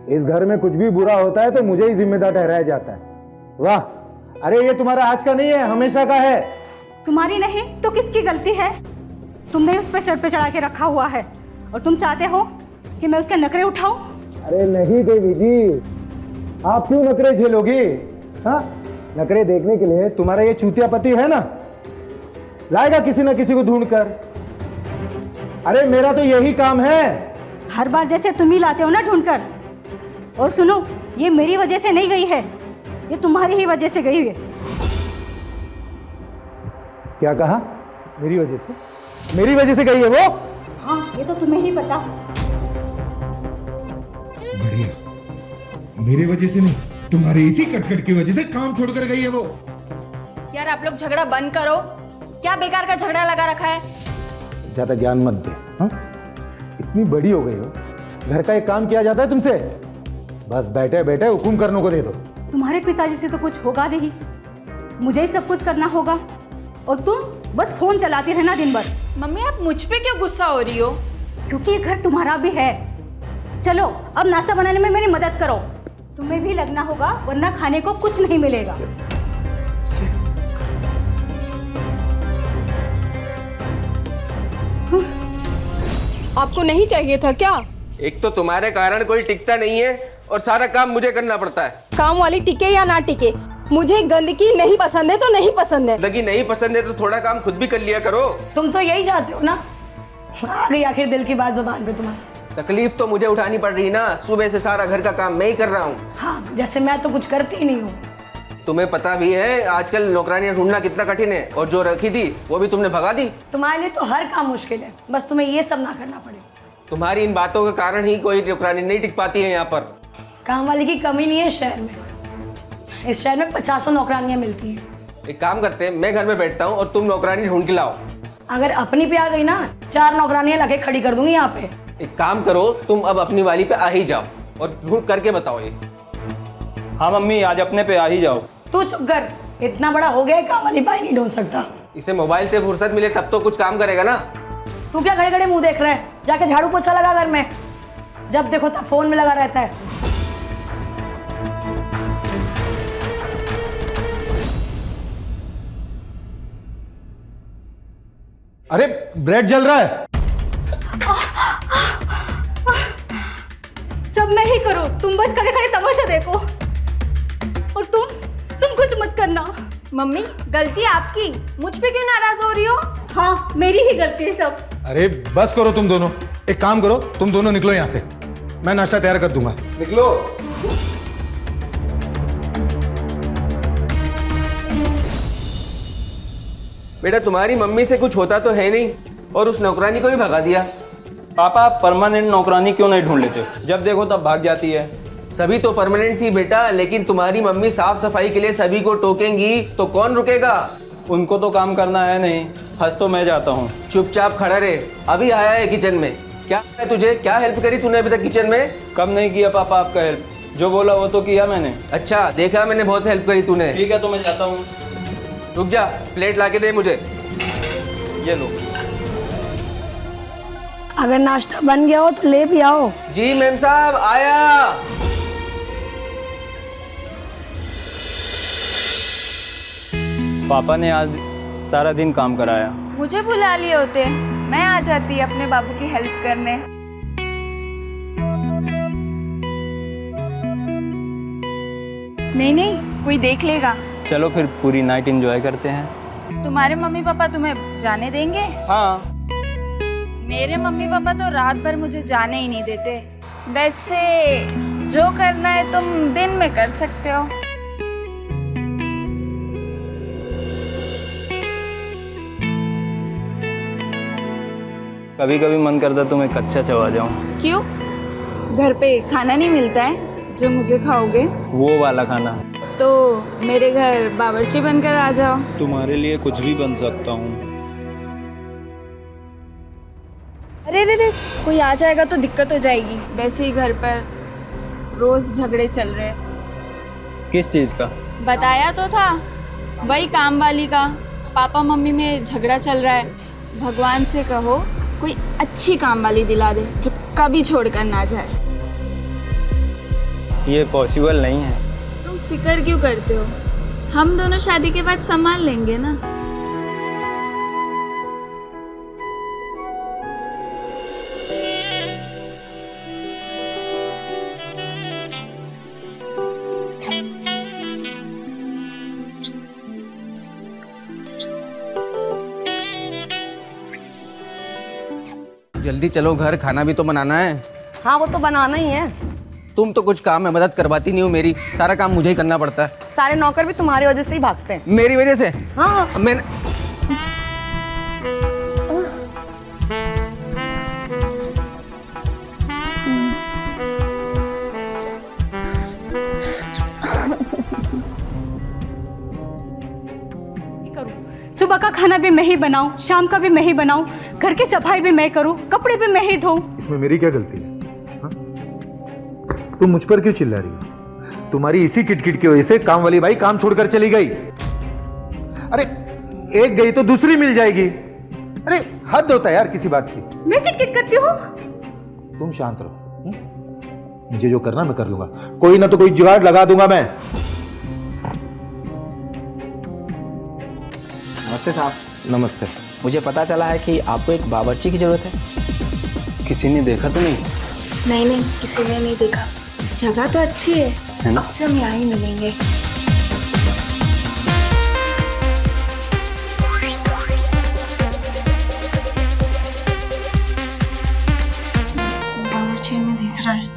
इस घर में कुछ भी बुरा होता है तो मुझे ही जिम्मेदार ठहराया जाता है। वाह, अरे ये तुम्हारा आज का नहीं है, हमेशा का है। तुम्हारी नहीं तो किसकी गलती है? तुमने उस पर सर पे चढ़ा के रखा हुआ है और तुम चाहते हो कि मैं उसके नखरे उठाऊं? अरे नहीं देवी जी, आप क्यों नखरे झेलोगी? हाँ, नखरे देखने के लिए तुम्हारा ये चूतिया पति है ना, लाएगा किसी न किसी को ढूंढ कर। अरे मेरा तो यही काम है। हर बार जैसे तुम ही लाते हो ना ढूंढकर। और सुनो, ये मेरी वजह से नहीं गई है, ये तुम्हारी ही वजह से गई है। क्या कहा? मेरी वजह से? मेरी वजह से गई है वो? हाँ, ये तो तुम्हें ही पता। बढ़िया, मेरी वजह से नहीं, तुम्हारी इसी कटकट की वजह से काम छोड़कर गई है वो। यार आप लोग झगड़ा बंद करो, क्या बेकार का झगड़ा लगा रखा है? ज्यादा ज्ञान मत दे। हाँ? इतनी बड़ी हो गई हो, घर का एक काम किया जाता है तुमसे? बस बैठे बैठे हुकुम करने को दे दो। तुम्हारे पिताजी से तो कुछ होगा नहीं, मुझे ही सब कुछ करना होगा और तुम बस फोन चलाती रहना दिन भर। मम्मी आप मुझ पे क्यों गुस्सा हो रही हो? क्योंकि ये घर तुम्हारा भी है। चलो अब नाश्ता बनाने में मेरी मदद करो, तुम्हें भी लगना होगा वरना खाने को कुछ नहीं मिलेगा। आपको नहीं चाहिए था क्या? एक तो तुम्हारे कारण कोई टिकता नहीं है और सारा काम मुझे करना पड़ता है। काम वाली टिके या ना टिके, मुझे गंदगी नहीं पसंद है तो नहीं पसंद है। गंदगी नहीं पसंद है तो थोड़ा काम खुद भी कर लिया करो। तुम तो यही चाहते हो ना? आ गई आखिर दिल की बात जुबान पे तुम्हारी। तकलीफ तो मुझे उठानी पड़ रही ना, सुबह से सारा घर का काम मैं ही कर रहा हूँ। हाँ, जैसे मैं तो कुछ करती ही नहीं हूँ। तुम्हें पता भी है आजकल नौकरानियां ढूंढना कितना कठिन है, और जो रखी थी वो भी तुमने भगा दी। तुम्हारे लिए तो हर काम मुश्किल है, बस तुम्हें ये सब ना करना पड़े। तुम्हारी इन बातों के कारण ही कोई नौकरानी नहीं टिक पाती है यहाँ पर। काम वाले की कमी नहीं है शहर में, इस शहर में 50 नौकरानियां मिलती हैं। एक काम करते हैं, मैं घर में बैठता हूँ और तुम नौकरानी ढूंढ के लाओ। अगर अपनी पे आ गई ना, 4 नौकरानियां लाके खड़ी कर दूंगी यहाँ पे। एक काम करो, तुम अब अपनी वाली पे आ ही जाओ और ढूंढ करके बताओ ये। हाँ मम्मी, आज अपने पे आ ही जाओ। तू चुप कर, इतना बड़ा हो गया है, काम वाली बाई नहीं ढूंढ सकता। इसे मोबाइल से फुर्सत मिले तब तो कुछ काम करेगा ना। तू क्या खड़े खड़े मुंह देख रहा है? जाके झाड़ू पोछा लगा घर में, जब देखो तब फोन में लगा रहता है। अरे ब्रेड जल रहा है। सब मैं ही करो, तुम बस खड़े खड़े तमाशा देखो। और तुम कुछ मत करना। मम्मी गलती आपकी, मुझ पे क्यों नाराज हो रही हो? हाँ, मेरी ही गलती है सब। अरे बस करो तुम दोनों, एक काम करो, तुम दोनों निकलो यहाँ से, मैं नाश्ता तैयार कर दूंगा। निकलो। बेटा तुम्हारी मम्मी से कुछ होता तो है नहीं और उस नौकरानी को भी भगा दिया। पापा आप परमानेंट नौकरानी क्यों नहीं ढूंढ लेते? जब देखो तब भाग जाती है। सभी तो परमानेंट थी बेटा, लेकिन तुम्हारी मम्मी साफ सफाई के लिए सभी को टोकेंगी तो कौन रुकेगा? उनको तो काम करना है नहीं, फंस तो मैं जाता हूँ। चुपचाप खड़ा रहे, अभी आया है किचन में। क्या है तुझे, क्या हेल्प करी तूने अभी तक किचन में? कब नहीं किया पापा आपका हेल्प? जो बोला वो तो किया मैंने। अच्छा देखा मैंने, बहुत हेल्प करी तूने। ठीक है तो मैं जाता हूँ। रुक जा, प्लेट लाके दे मुझे। ये लो। अगर नाश्ता बन गया हो तो ले भी आओ। जी मैम साहब आया। पापा ने आज सारा दिन काम कराया। मुझे बुला लिए होते, मैं आ जाती अपने बाबू की हेल्प करने। नहीं नहीं, कोई देख लेगा। चलो फिर पूरी नाइट एंजॉय करते हैं। तुम्हारे मम्मी पापा तुम्हें जाने देंगे? हाँ। मेरे मम्मी पापा तो रात भर मुझे जाने ही नहीं देते। वैसे जो करना है तुम दिन में कर सकते हो। कभी कभी मन करता तुम्हें कच्चा चबा जाऊं। क्यों? घर पे खाना नहीं मिलता है जो मुझे खाओगे? वो वाला खाना। तो मेरे घर बावर्ची बनकर आ जाओ। तुम्हारे लिए कुछ भी बन सकता हूँ। अरे रे रे, कोई आ जाएगा तो दिक्कत हो जाएगी। वैसे ही घर पर रोज झगड़े चल रहे हैं। किस चीज़ का? बताया तो था, वही काम वाली का। पापा मम्मी में झगड़ा चल रहा है। भगवान से कहो कोई अच्छी काम वाली दिला दे जो कभी छोड़कर ना जाए। ये पॉसिबल नहीं है। तुम फिक्र क्यों करते हो? हम दोनों शादी के बाद संभाल लेंगे ना। जल्दी चलो घर, खाना भी तो बनाना है। हाँ वो तो बनाना ही है। तुम तो कुछ काम में मदद करवाती नहीं हो मेरी, सारा काम मुझे ही करना पड़ता है। सारे नौकर भी तुम्हारी वजह से ही भागते हैं। मेरी वजह से? हाँ। मैंने सुबह का खाना भी मैं ही बनाऊं, शाम का भी मैं ही बनाऊं, घर की सफाई भी मैं करूं, कपड़े भी मैं ही धोऊं। इसमें मेरी क्या गलती है? हाँ? तुम मुझ पर क्यों चिल्ला रही हो? तुम्हारी इसी किटकिट की वजह से काम वाली बाई काम छोड़कर चली गई। अरे एक गई तो दूसरी मिल जाएगी। अरे हद होता है यार किसी बात की। मैं किटकिट करती हूँ? तुम शांत रहो। मुझे जो करना मैं कर लूंगा, कोई ना तो कोई जुगाड़ लगा दूंगा मैं। नमस्ते साहब। नमस्ते। मुझे पता चला है कि आपको एक बावर्ची की ज़रूरत है। किसी ने देखा तो नहीं? नहीं, किसी ने नहीं देखा। जगह तो अच्छी है ना? अब से हम यहाँ ही मिलेंगे। बावर्ची में देख रहा है।